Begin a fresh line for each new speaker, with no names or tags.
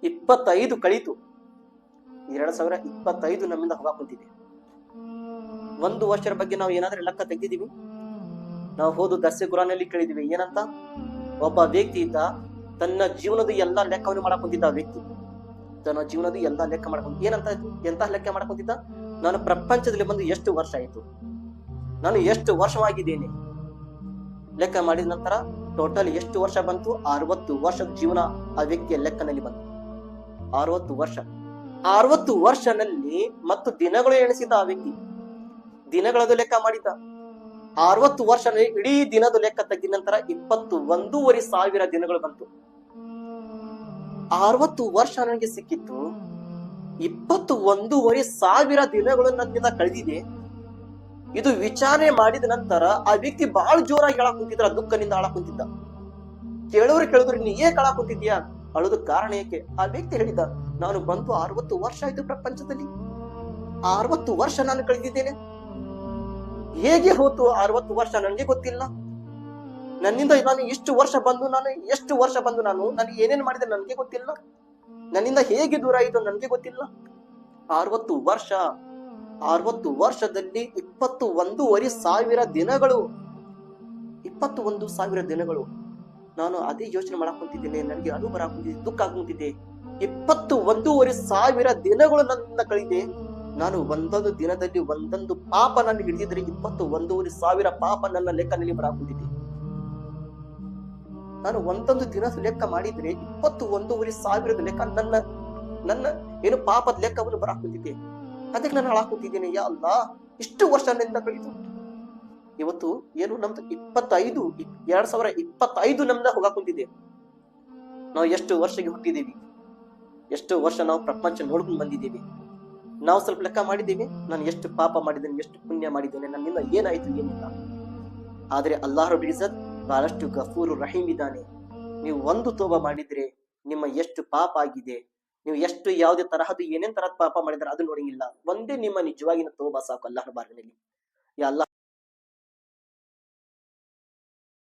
25 ಕಳೀತು. 2025 ನಮ್ಮಿಂದ ಹೋಗಾಕ್ ಕುಂತಿದೆ. 1 ವರ್ಷದ ಬಗ್ಗೆ ನಾವು ಏನಾದ್ರೂ ಲೆಕ್ಕ ತೆಗೆದಿದೀವಿ? ನಾವು ಹೋದು ದರ್ಸೆ ಕುರಾನಲ್ಲಿ ಕೇಳಿದೀವಿ ಏನಂತ? ಒಬ್ಬ ವ್ಯಕ್ತಿ ಇದ್ದ, ತನ್ನ ಜೀವನದ ಎಲ್ಲಾ ಲೆಕ್ಕವನ್ನು ಮಾಡಕೊಂತಿದ್ದ. ವ್ಯಕ್ತಿ ತನ್ನ ಜೀವನದ ಎಲ್ಲಾ ಲೆಕ್ಕ ಮಾಡ್ಕೊಂತ ಏನಂತ ಎಂತಹ ಲೆಕ್ಕ ಮಾಡ್ಕೊಂತಿದ್ದ? ನಾನು ಪ್ರಪಂಚದಲ್ಲಿ ಬಂದು ಎಷ್ಟು ವರ್ಷ ಆಯ್ತು, ನಾನು ಎಷ್ಟು ವರ್ಷವಾಗಿದ್ದೇನೆ ಲೆಕ್ಕ ಮಾಡಿದ ನಂತರ ಟೋಟಲ್ ಎಷ್ಟು ವರ್ಷ ಬಂತು? 60 ವರ್ಷದ ಜೀವನ ಆ ವ್ಯಕ್ತಿಯ ಲೆಕ್ಕನಲ್ಲಿ ಬಂತು. 60 ವರ್ಷ. 60 ವರ್ಷನಲ್ಲಿ ಮತ್ತು ದಿನಗಳು ಎಣಿಸಿದ ಆ ವ್ಯಕ್ತಿ, ದಿನಗಳದು ಲೆಕ್ಕ ಮಾಡಿದ. 60 ವರ್ಷ ಇಡೀ ದಿನದ ಲೆಕ್ಕ ತೆಗೆದ ನಂತರ 21,500 ದಿನಗಳು ಬಂತು. 60 ವರ್ಷ ನನಗೆ ಸಿಕ್ಕಿತ್ತು, 21,500 ದಿನಗಳು ನನ್ನಿಂದ ಕಳೆದಿದೆ. ಇದು ವಿಚಾರಣೆ ಮಾಡಿದ ನಂತರ ಆ ವ್ಯಕ್ತಿ ಬಹಳ ಜೋರಾಗಿ ಹೇಳಕ್ ಕುಂತಿದ್ರ, ದುಃಖದಿಂದ ಹಾಳಾಕ್ ಕುಂತಿದ್ದ. ಕೇಳಿದ್ರು ನೀ ಏಕೆ ಹಾಳಾಕ್ ಕುಂತಿದ್ಯಾ, ಅಳೋದು ಕಾರಣ ಏಕೆ? ಆ ವ್ಯಕ್ತಿ ಹೇಳಿದ, ನಾನು ಬಂದು 60 ವರ್ಷ ಆಯ್ತು ಪ್ರಪಂಚದಲ್ಲಿ, 60 ವರ್ಷ ನಾನು ಕಳೆದಿದ್ದೇನೆ. ಹೇಗೆ ಹೋತು 60 ವರ್ಷ ನನಗೆ ಗೊತ್ತಿಲ್ಲ. ನನ್ನಿಂದ ನಾನು ಎಷ್ಟು ವರ್ಷ ಬಂದು ನಾನು ನನಗೆ ಏನೇನು ಮಾಡಿದೆ ನನಗೆ ಗೊತ್ತಿಲ್ಲ. ನನ್ನಿಂದ ಹೇಗೆ ದೂರ ಆಯಿತು ನನಗೆ ಗೊತ್ತಿಲ್ಲ. 60 ವರ್ಷ, 60 ವರ್ಷದಲ್ಲಿ 21,500 ದಿನಗಳು, 21,000 ದಿನಗಳು ನಾನು ಅದೇ ಯೋಚನೆ ಮಾಡಕ್ ಕುಂತಿದ್ದೇನೆ. ನನಗೆ ಅಳು ಬರಾಕ್ ಕುಂತಿದ್ದೆ, ದುಃಖ ಆಗುತ್ತಿದೆ. 21,500 ದಿನಗಳು ನನ್ನಿಂದ ಕಳೆದೆ. ನಾನು ಒಂದೊಂದು ದಿನದಲ್ಲಿ ಒಂದೊಂದು ಪಾಪ ನನ್ನ ಹಿಡಿದಿದ್ರೆ 21,500 ಪಾಪ ನನ್ನ ಲೆಕ್ಕನಲ್ಲಿ ಬರಾಕ್ ಕುಂತಿದ್ದೆ. ನಾನು ಒಂದೊಂದು ದಿನ ಲೆಕ್ಕ ಮಾಡಿದ್ರೆ 21,500 ಲೆಕ್ಕ ನನ್ನ ಏನು ಪಾಪದ ಲೆಕ್ಕವನ್ನು ಬರಾಕ್ ಕುಂತಿದ್ದೆ. ಅದಕ್ಕೆ ನಾನು ಹಾಳಾಕ್ ಕುಂತಿದ್ದೇನೆ. ಯಾ ಅಲ್ಲಾ, ಇಷ್ಟು ವರ್ಷ ನನ್ನಿಂದ ಕಳೀತು. ಇವತ್ತು ಏನು ನಮ್ದು 2025 ನಮ್ದ ಹೋಗಾಕ್ ಕುಂತಿದ್ದೆ. ನಾವು ಎಷ್ಟು ವರ್ಷಕ್ಕೆ ಹುಟ್ಟಿದ್ದೀವಿ, ಎಷ್ಟು ವರ್ಷ ನಾವು ಪ್ರಪಂಚ ನೋಡ್ಕೊಂಡು ಬಂದಿದ್ದೀವಿ. ನಾವು ಸ್ವಲ್ಪ ಲೆಕ್ಕ ಮಾಡಿದ್ದೀವಿ, ನಾನು ಎಷ್ಟು ಪಾಪ ಮಾಡಿದ್ದೇನೆ, ಎಷ್ಟು ಪುಣ್ಯ ಮಾಡಿದ್ದೇನೆ, ನನ್ನಿಂದ ಏನಾಯ್ತು ಏನಿಲ್ಲ. ಆದ್ರೆ ಅಲ್ಲಾಹ್ ರಬ್ಬುಲ್ ಇಜ್ಜತ್ ಬಹಳಷ್ಟು ಗಫೂರ್ ರಹೀಮ್ ಇದ್ದಾನೆ. ನೀವು ಒಂದು ತೋಬಾ ಮಾಡಿದ್ರೆ ನಿಮ್ಮ ಎಷ್ಟು ಪಾಪ ಆಗಿದೆ, ನೀವು ಎಷ್ಟು ಯಾವುದೇ ತರಹದ ಏನೇನ್ ತರಹದ ಪಾಪ ಮಾಡಿದ್ರೆ ಅದು ನೋಡಂಗಿಲ್ಲ. ಒಂದೇ ನಿಮ್ಮ ನಿಜವಾಗಿನ ತೋಬಾ ಸಾಕು ಅಲ್ಲಾಹನ ಬಾರಿನಲ್ಲಿ. ಯಾ ಅಲ್ಲಾಹ್